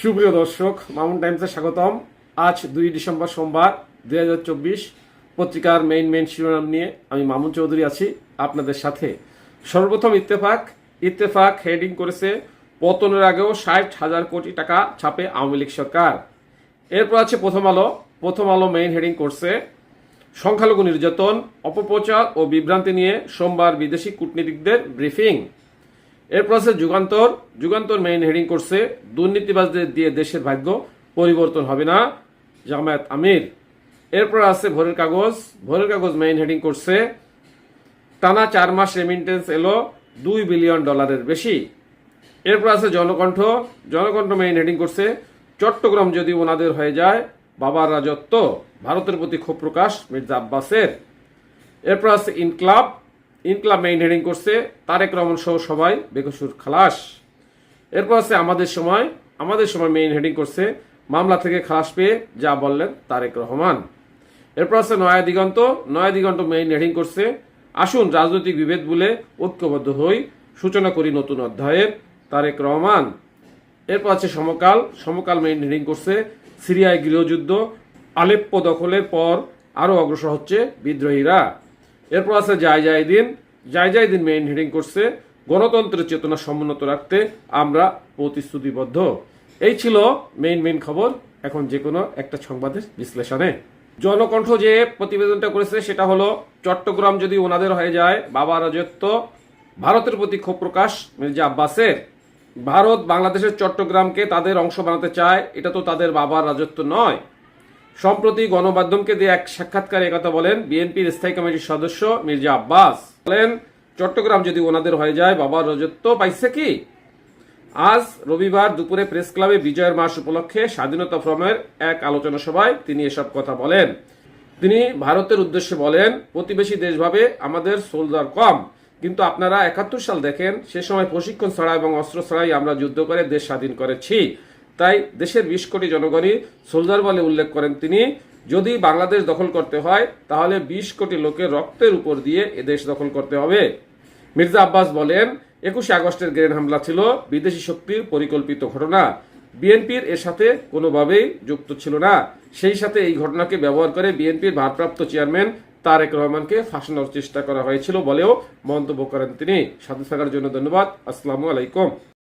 সুপ্রিয় দর্শক, মামুন টাইমসে স্বাগতম। আজ 2 ডিসেম্বর সোমবার 2024। পত্রিকার মেইন শিরোনাম নিয়ে আমি মামুন চৌধুরী আছি আপনাদের সাথে। সর্বপ্রথম ইত্তেফাক হেডিং করেছে পতনের আগেও 60,000 কোটি টাকা ছাপে আওয়ামী লীগ সরকার। এরপর আছে প্রথম আলো মেইন হেডিং করছে সংখ্যালঘু নির্যাতন, অপপ্রচার ও বিভ্রান্তি নিয়ে সোমবার বিদেশি কূটনীতিকদের ব্রিফিং। এরপর আছে যুগান্তর মেইন হেডিং করছে দুর্নীতিবাজদের দিয়ে দেশের ভাগ্য পরিবর্তন হবে না, জামায়াত আমির। এরপর আছে ভোরের কাগজ মেইন হেডিং করছে টানা 4 মাস রেমিটেন্স এলো $2 বিলিয়ন বেশি। এরপর আছে জনকণ্ঠ মেইন হেডিং করছে চট্টগ্রাম যদি ওনাদের হয়ে যায় বাবার রাজত্ব, ভারতের প্রতি ক্ষোভ প্রকাশ মির্জা আব্বাসের। এরপর আছে ইনকলাব মেইন হেডিং করছে তারেক রহমান সহ সবাই বেকসুর খালাস। এরপর আছে আমাদের সময় মেইন হেডিং করছে মামলা থেকে খালাস পেয়ে যা বললেন তারেক রহমান। এরপর আছে নয়া দিগন্ত মেইন হেডিং করছে আসুন রাজনৈতিক বিভেদ ভুলে ঐক্যবদ্ধ হই, সূচনা করি নতুন অধ্যায়ের, তারেক রহমান। এরপর আছে সমকাল মেইন হেডিং করছে সিরিয়ায় গৃহযুদ্ধ, আলেপ্পো দখলের পর আরো অগ্রসর হচ্ছে বিদ্রোহীরা। এরপর আছে জায় দিন মেইন হেডিং করছে গণতন্ত্রের চেতনা সমুন্নত রাখতে আমরা প্রতিশ্রুতিবদ্ধ। এই ছিল মেইন খবর। এখন যে কোনো একটা সংবাদের বিশ্লেষণে জনকণ্ঠ যে প্রতিবেদনটা করেছে সেটা হলো চট্টগ্রাম যদি ওনাদের হয়ে যায় বাবা রাজত্ব, ভারতের প্রতি ক্ষোভ প্রকাশ মির্জা আব্বাসের। ভারত বাংলাদেশের চট্টগ্রামকে তাদের অংশ বানাতে চায়, এটা তো তাদের বাবার রাজত্ব নয়। সম্প্রতি গণমাধ্যমকে দিয়ে এক সাক্ষাৎকারে একথা বলেন বিএনপির স্থায়ী কমিটির সদস্য মির্জা আব্বাস। বলেন চট্টগ্রাম যদি ওনাদের হয়ে যায় বাবার রাজত্ব পাইছে কি। আজ রবিবার দুপুরে প্রেস ক্লাবে বিজয়ের মাস উপলক্ষে স্বাধীনতা ফোরামের এক আলোচনা সভায় তিনি এসব কথা বলেন। তিনি ভারতের উদ্দেশ্যে বলেন প্রতিবেশী দেশ ভাবে আমাদের সোলজার কম, কিন্তু আপনারা 71 সাল দেখেন, সে সময় প্রশিক্ষণ ছাড়া এবং অস্ত্র ছাড়াই আমরা যুদ্ধ করে দেশ স্বাধীন করেছি। তাই দেশের 20 কোটি জনগণই সোলজার বলে উল্লেখ করেন তিনি। যদি বাংলাদেশ দখল করতে হয় তাহলে 20 কোটি লোকের রক্তের উপর দিয়ে এদেশ দখল করতে হবে। মির্জা আব্বাস বলেন 21 আগস্টের গ্রেনেড হামলা ছিল বিদেশি শক্তির পরিকল্পিত ঘটনা, বিএনপির এর সাথে কোনোভাবেই যুক্ত ছিল না। সেই সাথে এই ঘটনাকে ব্যবহার করে বিএনপির ভারপ্রাপ্ত চেয়ারম্যান তারেক রহমানকে ফাঁসানোর চেষ্টা করা হয়েছিল বলেও মন্তব্য করেন তিনি। সাথে থাকার জন্য ধন্যবাদ। আসসালামু আলাইকুম।